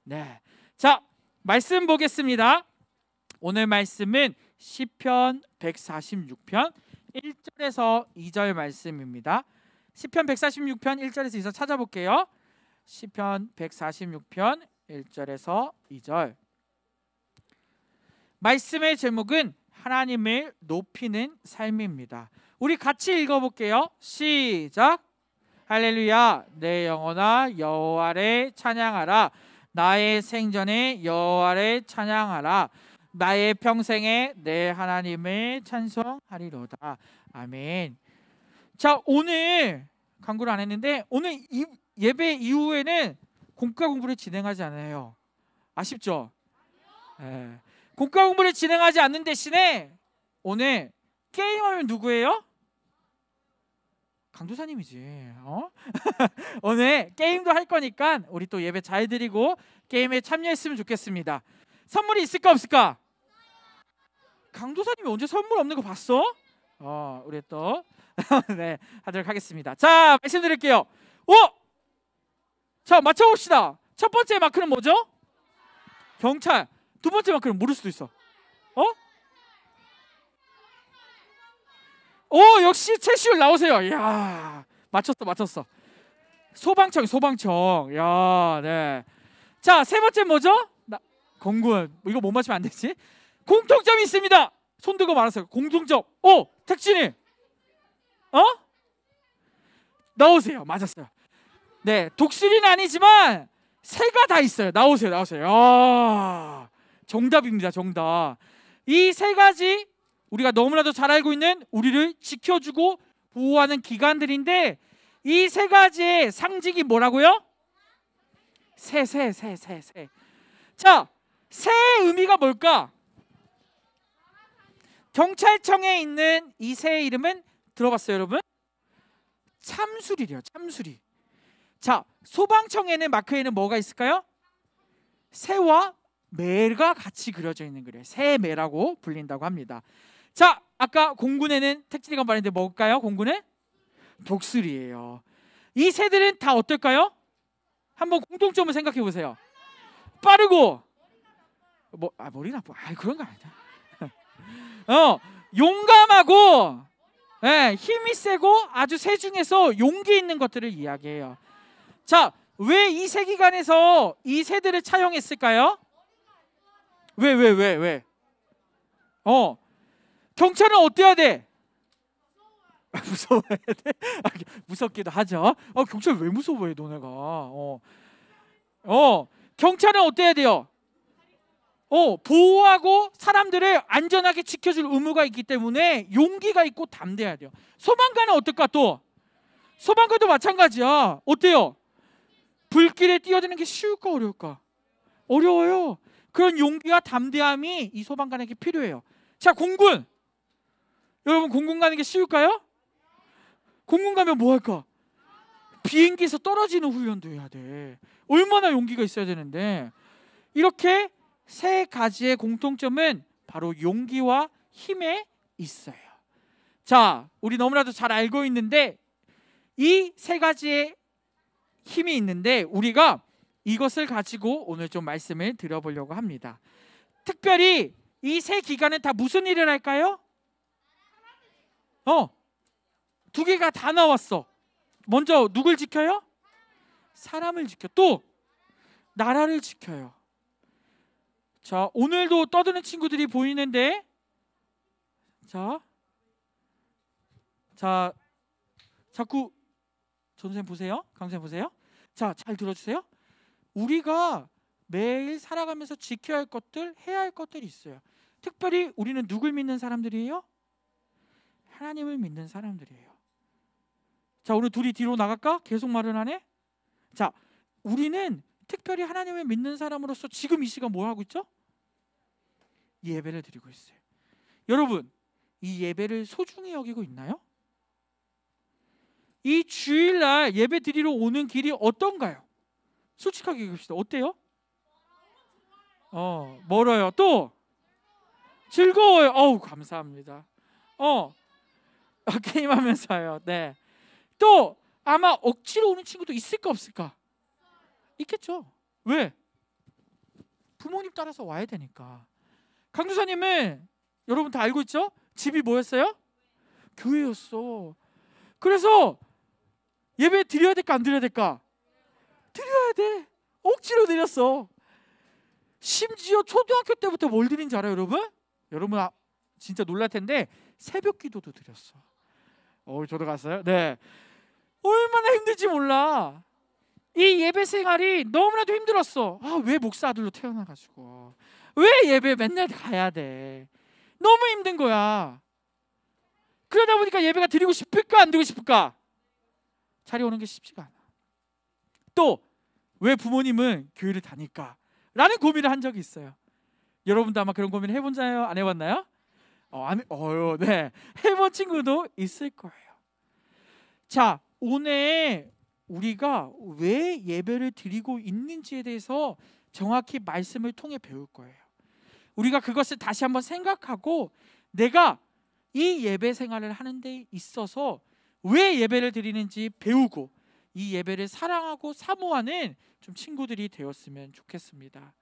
네. 자, 말씀 보겠습니다. 오늘 말씀은 시편 146편 1절에서 2절 말씀입니다. 시편 146편 1절에서 2절 찾아볼게요. 시편 146편 1절에서 2절. 말씀의 제목은 하나님을 높이는 삶입니다. 우리 같이 읽어볼게요. 시작. 할렐루야. 내 영혼아 여호와를 찬양하라. 나의 생전에 여호와를 찬양하라. 나의 평생에 내 하나님을 찬송하리로다. 아멘. 자, 오늘 광고를 안 했는데 오늘 예배 이후에는 공과 공부를 진행하지 않아요. 아쉽죠? 네. 공과 공부를 진행하지 않는 대신에 오늘 게임하면 누구예요? 강도사님이지. 오늘 게임도 할 거니까 우리 또 예배 잘 드리고 게임에 참여했으면 좋겠습니다. 선물이 있을까 없을까? 강도사님이 언제 선물 없는 거 봤어? 우리 또 네, 하도록 하겠습니다. 자, 말씀드릴게요. 자, 맞춰봅시다. 첫 번째 마크는 뭐죠? 경찰. 두 번째 마크는 모를 수도 있어. 역시 최시율 나오세요. 이야, 맞췄어. 소방청. 야, 네. 자, 세 번째 뭐죠? 공군. 이거 못 맞추면 안 되지. 공통점이 있습니다. 손 들고 말하세요. 공통점. 택진이. 나오세요. 맞았어요. 네, 독수리는 아니지만 새가 다 있어요. 나오세요. 야, 정답입니다. 정답. 이 세 가지 우리가 너무나도 잘 알고 있는 우리를 지켜주고 보호하는 기관들인데 이 세 가지의 상징이 뭐라고요? 새. 자, 새의 의미가 뭘까? 경찰청에 있는 이 새의 이름은 들어봤어요, 여러분? 참수리래요. 참수리. 자, 소방청에는 마크에는 뭐가 있을까요? 새와 매가 같이 그려져 있는 거래요. 새매라고 불린다고 합니다. 자, 아까 공군에는 택진이가 말했는데 뭘까요? 공군은 독수리예요. 이 새들은 다 어떨까요? 한번 공통점을 생각해 보세요. 빠르고 머리 나빠. 그런 거 아니다. 용감하고 힘이 세고 아주 새 중에서 용기 있는 것들을 이야기해요. 자, 왜 이 새 기관에서 이 새들을 차용했을까요? 왜? 경찰은 어때야 돼? 무서워야 돼? 무섭기도 하죠. 경찰 왜 무서워해 너네가? 경찰은 어때야 돼요? 보호하고 사람들을 안전하게 지켜줄 의무가 있기 때문에 용기가 있고 담대해야 돼요. 소방관은 어떨까 또? 소방관도 마찬가지야. 어때요? 불길에 뛰어드는 게 쉬울까 어려울까? 어려워요. 그런 용기와 담대함이 이 소방관에게 필요해요. 자, 공군. 여러분, 공군 가는 게 쉬울까요? 공군 가면 뭐 할까? 비행기에서 떨어지는 훈련도 해야 돼. 얼마나 용기가 있어야 되는데. 이렇게 세 가지의 공통점은 바로 용기와 힘에 있어요. 자, 우리 너무나도 잘 알고 있는데 이 세 가지의 힘이 있는데 우리가 이것을 가지고 오늘 좀 말씀을 드려보려고 합니다. 특별히 이 세 기관은 다 무슨 일을 할까요? 두 개가 다 나왔어. 먼저 누굴 지켜요? 사람을 지켜. 또 나라를 지켜요. 자, 오늘도 떠드는 친구들이 보이는데 자, 자꾸 전선생님 보세요. 강선생님 보세요. 자, 잘 들어주세요. 우리가 매일 살아가면서 지켜야 할 것들, 해야 할 것들이 있어요. 특별히 우리는 누굴 믿는 사람들이에요? 하나님을 믿는 사람들이에요. 자, 오늘 둘이 뒤로 나갈까? 계속 말을 하네. 자, 우리는 특별히 하나님을 믿는 사람으로서 지금 이 시간 뭐 하고 있죠? 예배를 드리고 있어요. 여러분, 이 예배를 소중히 여기고 있나요? 이 주일날 예배 드리러 오는 길이 어떤가요? 솔직하게 얘기합시다. 어때요? 멀어요. 또 즐거워요. 감사합니다. 게임하면서요. 네. 또 아마 억지로 오는 친구도 있을까 없을까? 있겠죠. 왜? 부모님 따라서 와야 되니까. 강도사님은 여러분 다 알고 있죠? 집이 뭐였어요? 교회였어. 그래서 예배 드려야 될까 안 드려야 될까? 드려야 돼. 억지로 드렸어. 심지어 초등학교 때부터 뭘 드린지 알아요, 여러분? 여러분 진짜 놀랄 텐데 새벽 기도도 드렸어. 저도 갔어요. 네. 얼마나 힘들지 몰라. 이 예배 생활이 너무나도 힘들었어. 왜 목사 아들로 태어나가지고 왜 예배 맨날 가야 돼? 너무 힘든 거야. 그러다 보니까 예배가 드리고 싶을까 안 드리고 싶을까? 자리 오는 게 쉽지가 않아. 또 왜 부모님은 교회를 다닐까? 라는 고민을 한 적이 있어요. 여러분도 아마 그런 고민을 해본자요? 안 해봤나요? 네. 해본 친구도 있을 거예요. 자, 오늘 우리가 왜 예배를 드리고 있는지에 대해서 정확히 말씀을 통해 배울 거예요. 우리가 그것을 다시 한번 생각하고 내가 이 예배 생활을 하는 데 있어서 왜 예배를 드리는지 배우고 이 예배를 사랑하고 사모하는 좀 친구들이 되었으면 좋겠습니다.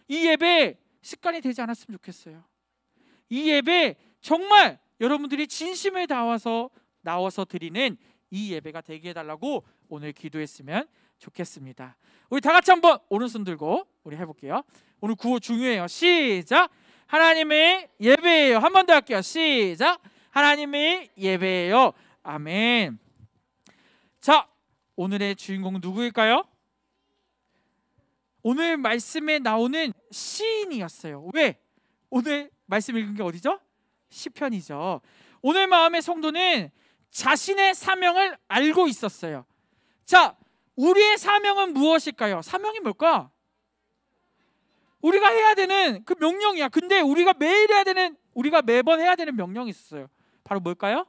이 예배 습관이 되지 않았으면 좋겠어요. 이 예배 정말 여러분들이 진심을 다와서 나와서 드리는 이 예배가 되게 해달라고 오늘 기도했으면 좋겠습니다. 우리 다 같이 한번 오른손 들고 우리 해볼게요. 오늘 구호 중요해요. 시작. 하나님의 예배예요. 한 번 더 할게요. 시작. 하나님의 예배예요. 아멘. 자, 오늘의 주인공 누구일까요? 오늘 말씀에 나오는 시인이었어요. 왜? 오늘 말씀 읽은 게 어디죠? 시편이죠. 오늘 마음의 성도는 자신의 사명을 알고 있었어요. 자, 우리의 사명은 무엇일까요? 사명이 뭘까? 우리가 해야 되는 그 명령이야. 근데 우리가 매일 해야 되는, 우리가 매번 해야 되는 명령이 있었어요. 바로 뭘까요?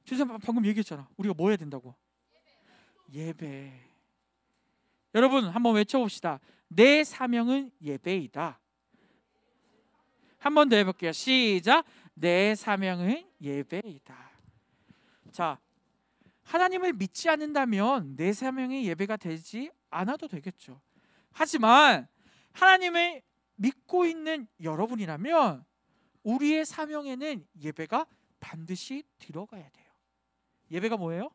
주선 방금 얘기했잖아. 우리가 뭐 해야 된다고? 예배. 여러분 한번 외쳐봅시다. 내 사명은 예배이다. 한 번 더 해볼게요. 시작. 내 사명은 예배이다. 자, 하나님을 믿지 않는다면 내 사명이 예배가 되지 않아도 되겠죠. 하지만 하나님을 믿고 있는 여러분이라면 우리의 사명에는 예배가 반드시 들어가야 돼요. 예배가 뭐예요?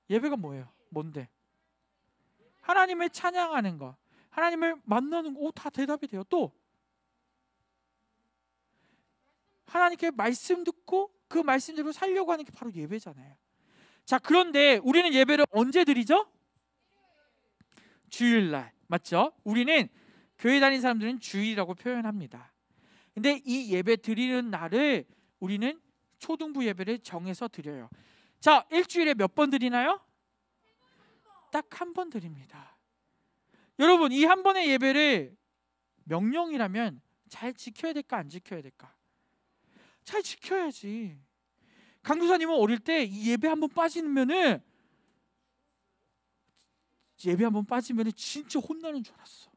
예배가 뭐예요? 뭔데? 하나님을 찬양하는 거, 하나님을 만나는 거, 다 대답이 돼요. 또 하나님께 말씀 듣고 그 말씀대로 살려고 하는 게 바로 예배잖아요. 자, 그런데 우리는 예배를 언제 드리죠? 주일날, 맞죠? 우리는 교회 다니는 사람들은 주일이라고 표현합니다. 근데 이 예배 드리는 날을 우리는 초등부 예배를 정해서 드려요. 자, 일주일에 몇 번 드리나요? 딱 한 번 드립니다. 여러분, 이 한 번의 예배를 명령이라면 잘 지켜야 될까 안 지켜야 될까? 잘 지켜야지. 강도사님은 어릴 때 이 예배 한 번 빠지면은 진짜 혼나는 줄 알았어.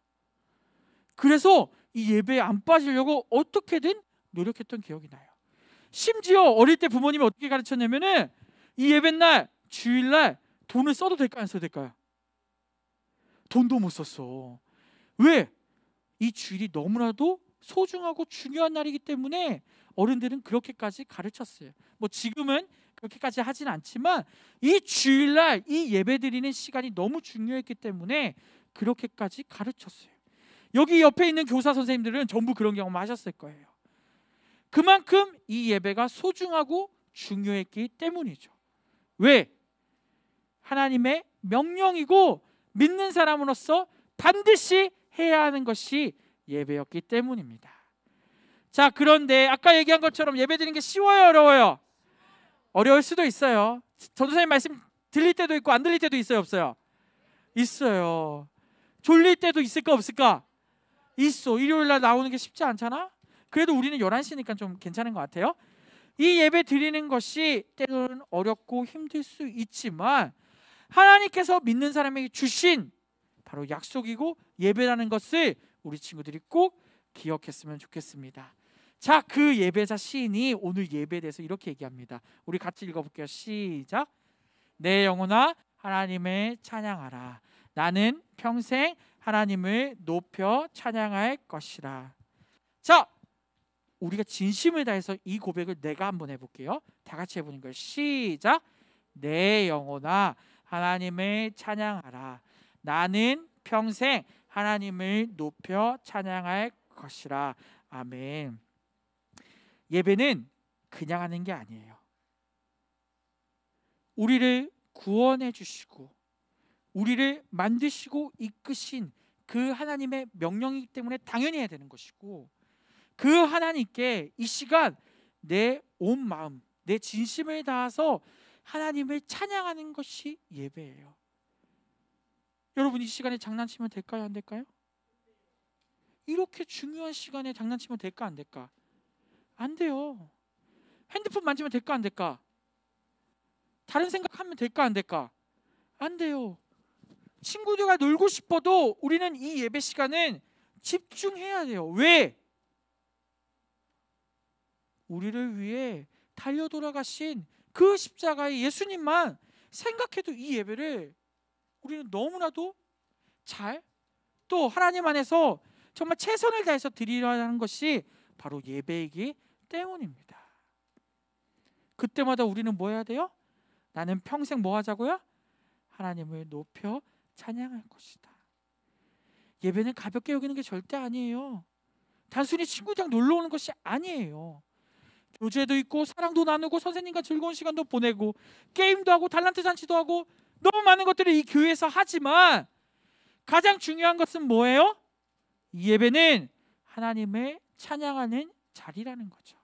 그래서 이 예배에 안 빠지려고 어떻게든 노력했던 기억이 나요. 심지어 어릴 때 부모님이 어떻게 가르쳤냐면은 이 예배날 주일날 돈을 써도 될까 안 써도 될까요? 돈도 못 썼어. 왜? 이 주일이 너무나도 소중하고 중요한 날이기 때문에 어른들은 그렇게까지 가르쳤어요. 뭐 지금은 그렇게까지 하진 않지만 이 주일날 이 예배드리는 시간이 너무 중요했기 때문에 그렇게까지 가르쳤어요. 여기 옆에 있는 교사 선생님들은 전부 그런 경험하셨을 거예요. 그만큼 이 예배가 소중하고 중요했기 때문이죠. 왜? 하나님의 명령이고 믿는 사람으로서 반드시 해야 하는 것이 예배였기 때문입니다. 자, 그런데 아까 얘기한 것처럼 예배드리는 게 쉬워요, 어려워요? 어려울 수도 있어요. 전도사님 말씀 들릴 때도 있고 안 들릴 때도 있어요, 없어요? 있어요. 졸릴 때도 있을까 없을까? 있어. 일요일날 나오는 게 쉽지 않잖아? 그래도 우리는 11시니까 좀 괜찮은 것 같아요. 이 예배 드리는 것이 때로는 어렵고 힘들 수 있지만 하나님께서 믿는 사람에게 주신 바로 약속이고 예배라는 것을 우리 친구들이 꼭 기억했으면 좋겠습니다. 자, 그 예배자 시인이 오늘 예배에 대해서 이렇게 얘기합니다. 우리 같이 읽어볼게요. 시작. 내 영혼아 하나님을 찬양하라. 나는 평생 하나님을 높여 찬양할 것이라. 자, 우리가 진심을 다해서 이 고백을 내가 한번 해볼게요. 다 같이 해보는 거예요. 시작. 내 영혼아 하나님을 찬양하라. 나는 평생 하나님을 높여 찬양할 것이라. 아멘. 예배는 그냥 하는 게 아니에요. 우리를 구원해 주시고 우리를 만드시고 이끄신 그 하나님의 명령이기 때문에 당연히 해야 되는 것이고, 그 하나님께 이 시간 내 온 마음, 내 진심을 다해서 하나님을 찬양하는 것이 예배예요. 여러분, 이 시간에 장난치면 될까요, 안 될까요? 이렇게 중요한 시간에 장난치면 될까, 안 될까? 안 돼요. 핸드폰 만지면 될까, 안 될까? 다른 생각하면 될까, 안 될까? 안 돼요. 친구들과 놀고 싶어도 우리는 이 예배 시간은 집중해야 돼요. 왜? 우리를 위해 달려 돌아가신 그 십자가의 예수님만 생각해도 이 예배를 우리는 너무나도 잘, 또 하나님 안에서 정말 최선을 다해서 드리려는 하는 것이 바로 예배이기 때문입니다. 그때마다 우리는 뭐 해야 돼요? 나는 평생 뭐 하자고요? 하나님을 높여 찬양할 것이다. 예배는 가볍게 여기는 게 절대 아니에요. 단순히 친구랑 놀러 오는 것이 아니에요. 교제도 있고 사랑도 나누고 선생님과 즐거운 시간도 보내고 게임도 하고 달란트 잔치도 하고 너무 많은 것들을 이 교회에서 하지만 가장 중요한 것은 뭐예요? 이 예배는 하나님을 찬양하는 자리라는 거죠.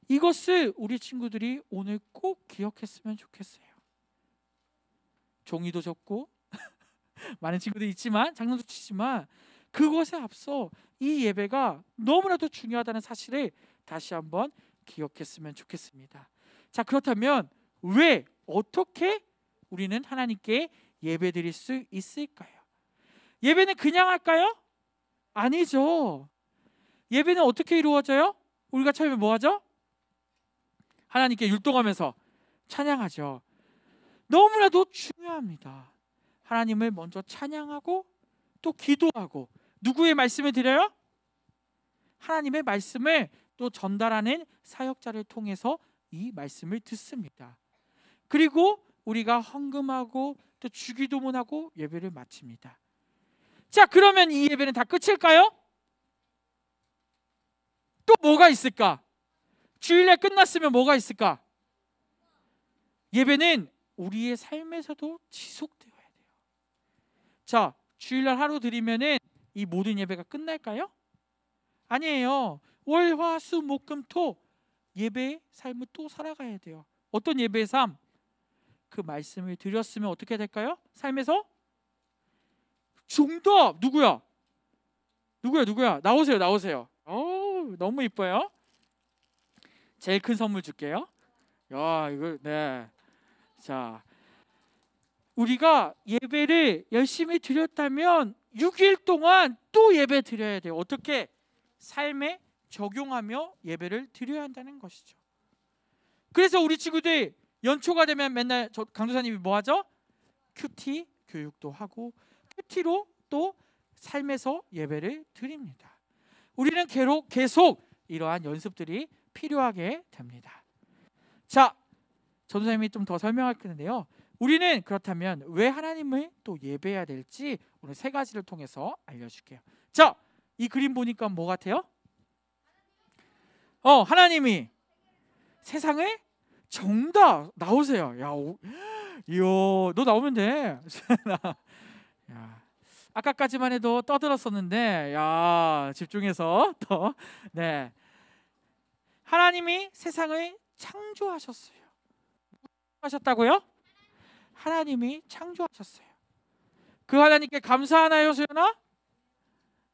이것을 우리 친구들이 오늘 꼭 기억했으면 좋겠어요. 종이도 적고 많은 친구들이 있지만 장난도 치지만 그것에 앞서 이 예배가 너무나도 중요하다는 사실을 다시 한번 기억했으면 좋겠습니다. 자, 그렇다면 왜, 어떻게 우리는 하나님께 예배드릴 수 있을까요? 예배는 그냥 할까요? 아니죠. 예배는 어떻게 이루어져요? 우리가 처음에 뭐 하죠? 하나님께 율동하면서 찬양하죠. 너무나도 중요합니다. 하나님을 먼저 찬양하고 또 기도하고 누구의 말씀을 드려요? 하나님의 말씀을 또 전달하는 사역자를 통해서 이 말씀을 듣습니다. 그리고 우리가 헌금하고 또 주기도문하고 예배를 마칩니다. 자, 그러면 이 예배는 다 끝일까요? 또 뭐가 있을까? 주일날 끝났으면 뭐가 있을까? 예배는 우리의 삶에서도 지속되어야 돼요. 자, 주일날 하루 드리면은 이 모든 예배가 끝날까요? 아니에요. 월, 화, 수, 목, 금, 토 예배의 삶을 또 살아가야 돼요. 어떤 예배의 삶? 그 말씀을 드렸으면 어떻게 될까요? 삶에서 정답! 누구야? 나오세요. 너무 이뻐요. 제일 큰 선물 줄게요. 야, 이거 네. 자, 우리가 예배를 열심히 드렸다면 6일 동안 또 예배 드려야 돼요. 어떻게? 삶에 적용하며 예배를 드려야 한다는 것이죠. 그래서 우리 친구들 연초가 되면 맨날 강도사님이 뭐 하죠? 큐티 교육도 하고 큐티로 또 삶에서 예배를 드립니다. 우리는 계속 이러한 연습들이 필요하게 됩니다. 자, 전도사님이 좀 더 설명할 건데요. 우리는 그렇다면 왜 하나님을 또 예배해야 될지 오늘 3가지를 통해서 알려줄게요. 자, 이 그림 보니까 뭐 같아요? 하나님이 세상을 정답! 나오세요. 너 나오면 돼. 야, 아까까지만 해도 떠들었었는데, 집중해서 더. 네, 하나님이 세상을 창조하셨어요. 하셨다고요? 하나님이 창조하셨어요. 그 하나님께 감사하나요, 수연아?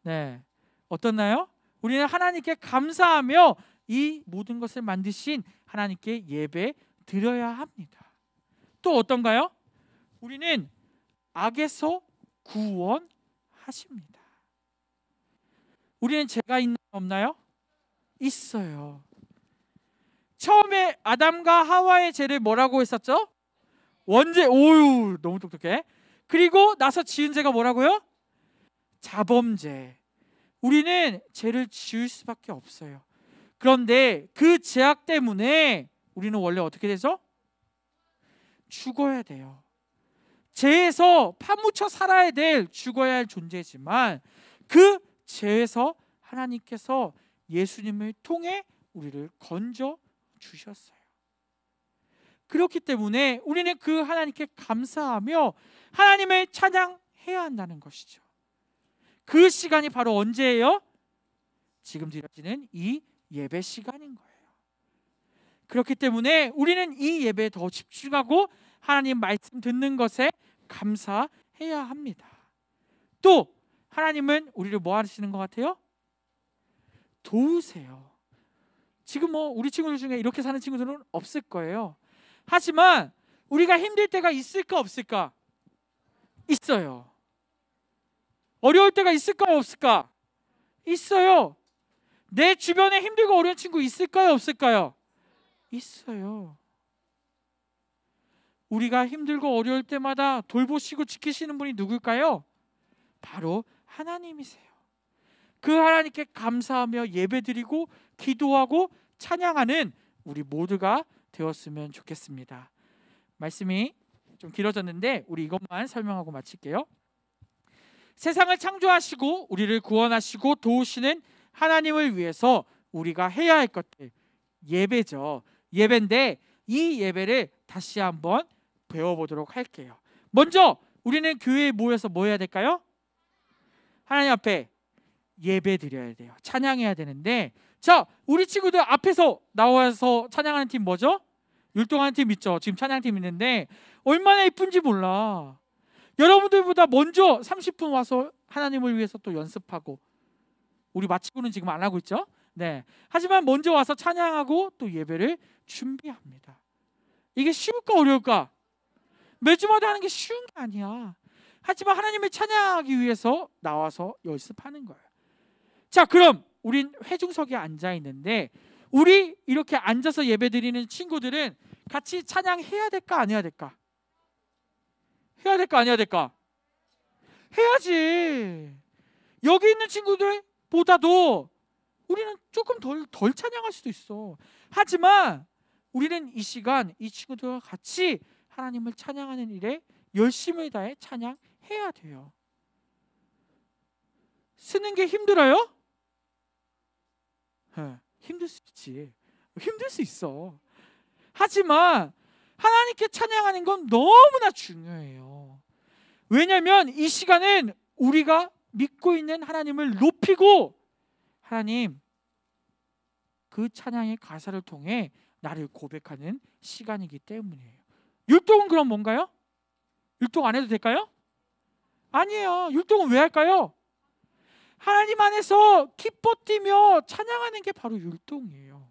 네, 어떻나요? 우리는 하나님께 감사하며 이 모든 것을 만드신 하나님께 예배 드려야 합니다. 또 어떤가요? 우리는 악에서 구원하십니다. 우리는 죄가 있나요, 없나요? 있어요. 처음에 아담과 하와의 죄를 뭐라고 했었죠? 너무 똑똑해. 그리고 나서 지은 죄가 뭐라고요? 자범죄. 우리는 죄를 지을 수밖에 없어요. 그런데 그 죄악 때문에 우리는 원래 어떻게 되죠? 죽어야 돼요. 죄에서 파묻혀 살아야 될, 죽어야 할 존재지만 그 죄에서 하나님께서 예수님을 통해 우리를 건져 주셨어요. 그렇기 때문에 우리는 그 하나님께 감사하며 하나님을 찬양해야 한다는 것이죠. 그 시간이 바로 언제예요? 지금 드려지는 이 예배 시간인 거예요. 그렇기 때문에 우리는 이 예배에 더 집중하고 하나님 말씀 듣는 것에 감사해야 합니다. 또 하나님은 우리를 뭐 하시는 것 같아요? 도우세요. 지금 우리 친구들 중에 이렇게 사는 친구들은 없을 거예요. 하지만 우리가 힘들 때가 있을까 없을까? 있어요. 어려울 때가 있을까 없을까? 있어요. 내 주변에 힘들고 어려운 친구 있을까요 없을까요? 있어요. 우리가 힘들고 어려울 때마다 돌보시고 지키시는 분이 누굴까요? 바로 하나님이세요. 그 하나님께 감사하며 예배드리고 기도하고 찬양하는 우리 모두가 되었으면 좋겠습니다. 말씀이 좀 길어졌는데 우리 이것만 설명하고 마칠게요. 세상을 창조하시고 우리를 구원하시고 도우시는 하나님을 위해서 우리가 해야 할 것들, 예배죠. 예배인데 이 예배를 다시 한번 배워보도록 할게요. 먼저 우리는 교회에 모여서 뭐 해야 될까요? 하나님 앞에 예배 드려야 돼요. 찬양해야 되는데, 자, 우리 친구들 앞에서 나와서 찬양하는 팀 뭐죠? 율동하는 팀 있죠. 지금 찬양팀 있는데 얼마나 예쁜지 몰라. 여러분들보다 먼저 30분 와서 하나님을 위해서 또 연습하고, 우리 마치고는 지금 안 하고 있죠. 네. 하지만 먼저 와서 찬양하고 또 예배를 준비합니다. 이게 쉬울까 어려울까? 매주마다 하는 게 쉬운 게 아니야. 하지만 하나님을 찬양하기 위해서 나와서 연습하는 거예요. 자, 그럼 우린 회중석에 앉아 있는데 우리 이렇게 앉아서 예배드리는 친구들은 같이 찬양해야 될까 안 해야 될까? 해야 될까 안 해야 될까? 해야지. 여기 있는 친구들보다도 우리는 조금 덜 찬양할 수도 있어. 하지만 우리는 이 시간 이 친구들과 같이 하나님을 찬양하는 일에 열심을 다해 찬양해야 돼요. 쓰는 게 힘들어요? 힘들 수 있지. 힘들 수 있어. 하지만 하나님께 찬양하는 건 너무나 중요해요. 왜냐하면 이 시간은 우리가 믿고 있는 하나님을 높이고, 하나님 그 찬양의 가사를 통해 나를 고백하는 시간이기 때문이에요. 율동은 그럼 뭔가요? 율동 안 해도 될까요? 아니에요. 율동은 왜 할까요? 하나님 안에서 기뻐 뛰며 찬양하는 게 바로 율동이에요.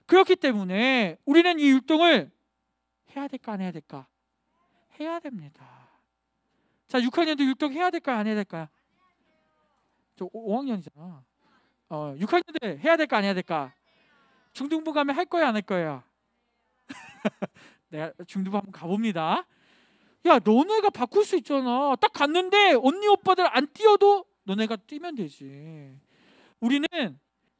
그렇기 때문에 우리는 이 율동을 해야 될까 안 해야 될까? 해야 됩니다. 자, 6학년도 율동 해야 될까 안 해야 될까요? 저 5학년이잖아. 6학년들 해야 될까 안 해야 될까? 중등부 가면 할 거야 안 할 거야? 내가 중등부 한번 가봅니다. 야, 너네가 바꿀 수 있잖아. 딱 갔는데 언니 오빠들 안 뛰어도 너네가 뛰면 되지. 우리는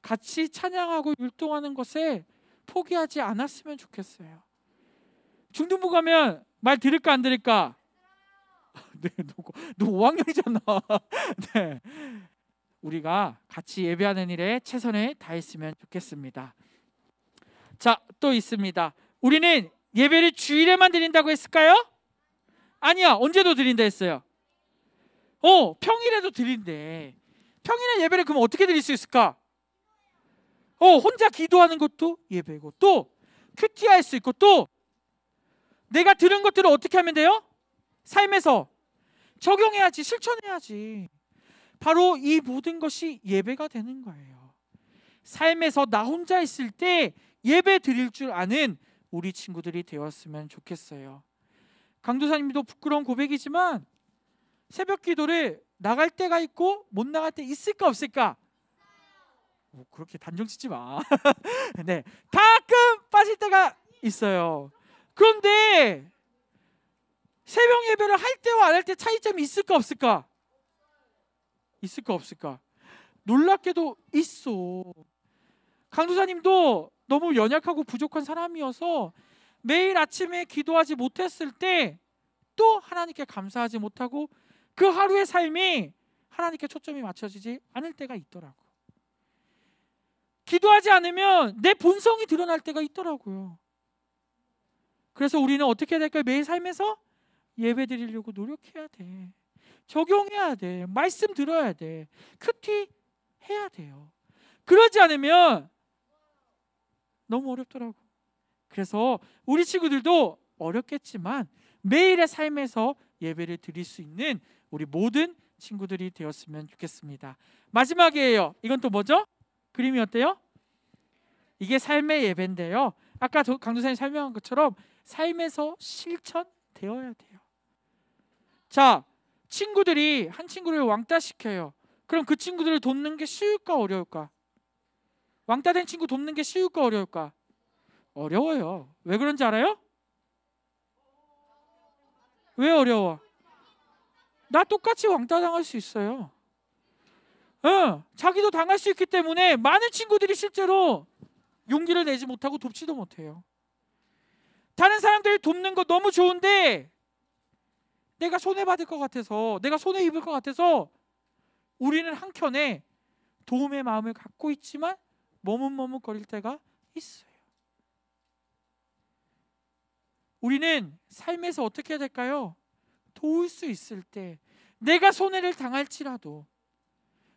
같이 찬양하고 율동하는 것에 포기하지 않았으면 좋겠어요. 중등부 가면 말 들을까 안 들을까? 네, 너 5학년이잖아. 네. 우리가 같이 예배하는 일에 최선을 다했으면 좋겠습니다. 자, 또 있습니다. 우리는 예배를 주일에만 드린다고 했을까요? 아니야, 언제도 드린다 했어요. 평일에도 드린대. 평일에 예배를 그럼 어떻게 드릴 수 있을까? 혼자 기도하는 것도 예배고, 또 큐티 할 수 있고, 또 내가 들은 것들을 어떻게 하면 돼요? 삶에서 적용해야지, 실천해야지. 바로 이 모든 것이 예배가 되는 거예요. 삶에서 나 혼자 있을 때 예배 드릴 줄 아는 우리 친구들이 되었으면 좋겠어요. 강도사님도 부끄러운 고백이지만 새벽 기도를 나갈 때가 있고 못 나갈 때 있을까 없을까? 그렇게 단정 짓지 마. 네, 가끔 빠질 때가 있어요. 그런데 새벽 예배를 할 때와 안 할 때 차이점이 있을까 없을까? 있을까 없을까? 놀랍게도 있어. 강도사님도 너무 연약하고 부족한 사람이어서 매일 아침에 기도하지 못했을 때 또 하나님께 감사하지 못하고 그 하루의 삶이 하나님께 초점이 맞춰지지 않을 때가 있더라고. 기도하지 않으면 내 본성이 드러날 때가 있더라고요. 그래서 우리는 어떻게 해야 될까요? 매일 삶에서 예배 드리려고 노력해야 돼. 적용해야 돼. 말씀 들어야 돼. 큐티 해야 돼요. 그러지 않으면 너무 어렵더라고. 그래서 우리 친구들도 어렵겠지만 매일의 삶에서 예배를 드릴 수 있는 우리 모든 친구들이 되었으면 좋겠습니다. 마지막이에요. 이건 또 뭐죠? 그림이 어때요? 이게 삶의 예배인데요. 아까 강도사님 설명한 것처럼 삶에서 실천되어야 돼요. 자, 친구들이 한 친구를 왕따시켜요. 그럼 그 친구들을 돕는 게 쉬울까 어려울까? 왕따된 친구 돕는 게 쉬울까 어려울까? 어려워요. 왜 그런지 알아요? 왜 어려워? 나 똑같이 왕따 당할 수 있어요. 자기도 당할 수 있기 때문에 많은 친구들이 실제로 용기를 내지 못하고 돕지도 못해요. 다른 사람들이 돕는 거 너무 좋은데 내가 손해받을 것 같아서, 내가 손해 입을 것 같아서 우리는 한켠에 도움의 마음을 갖고 있지만 머뭇머뭇거릴 때가 있어요. 우리는 삶에서 어떻게 해야 될까요? 도울 수 있을 때, 내가 손해를 당할지라도,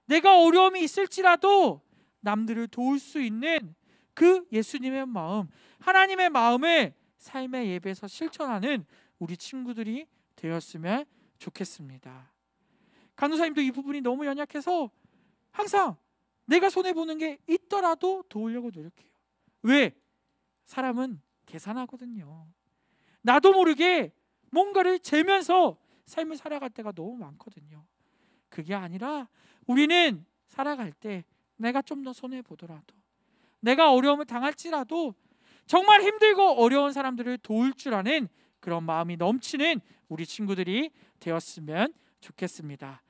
내가 어려움이 있을지라도 남들을 도울 수 있는 그 예수님의 마음, 하나님의 마음을 삶의 예배에서 실천하는 우리 친구들이 되었으면 좋겠습니다. 간호사님도 이 부분이 너무 연약해서 항상 내가 손해보는 게 있더라도 도우려고 노력해요. 왜? 사람은 계산하거든요. 나도 모르게 뭔가를 재면서 삶을 살아갈 때가 너무 많거든요. 그게 아니라 우리는 살아갈 때 내가 좀 더 손해보더라도, 내가 어려움을 당할지라도 정말 힘들고 어려운 사람들을 도울 줄 아는 그런 마음이 넘치는 우리 친구들이 되었으면 좋겠습니다.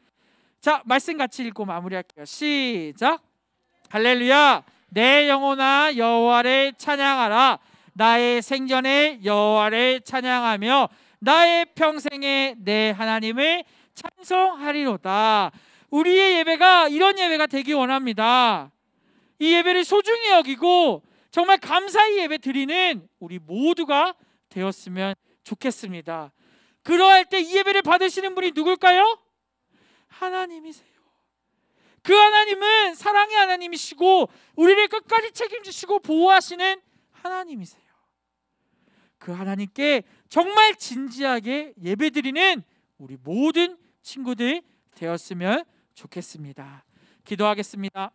자, 말씀 같이 읽고 마무리할게요. 시작. 할렐루야. 내 영혼아 여호와를 찬양하라. 나의 생전에 여호와를 찬양하며 나의 평생에 내 하나님을 찬송하리로다. 우리의 예배가 이런 예배가 되기 원합니다. 이 예배를 소중히 여기고 정말 감사히 예배 드리는 우리 모두가 되었으면 좋겠습니다. 그러할 때 이 예배를 받으시는 분이 누굴까요? 하나님이세요. 그 하나님은 사랑의 하나님이시고 우리를 끝까지 책임지시고 보호하시는 하나님이세요. 그 하나님께 정말 진지하게 예배드리는 우리 모든 친구들 되었으면 좋겠습니다. 기도하겠습니다.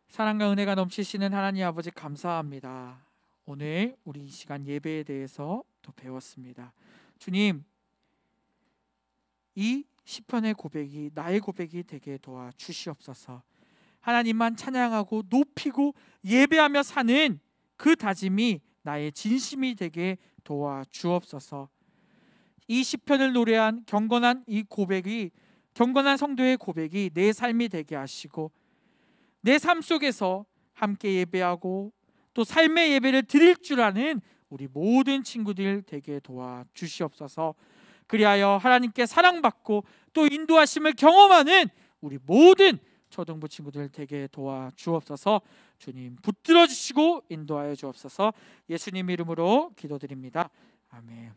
사랑과 은혜가 넘치시는 하나님 아버지 감사합니다. 오늘 우리 이 시간 예배에 대해서 또 배웠습니다. 주님, 이 시편의 고백이 나의 고백이 되게 도와주시옵소서. 하나님만 찬양하고 높이고 예배하며 사는 그 다짐이 나의 진심이 되게 도와주옵소서. 이 시편을 노래한 경건한 이 고백이, 경건한 성도의 고백이 내 삶이 되게 하시고 내 삶 속에서 함께 예배하고 또 삶의 예배를 드릴 줄 아는 우리 모든 친구들 되게 도와주시옵소서. 그리하여 하나님께 사랑받고 또 인도하심을 경험하는 우리 모든 초등부 친구들 되게 도와주옵소서. 주님 붙들어 주시고 인도하여 주옵소서. 예수님 이름으로 기도드립니다. 아멘.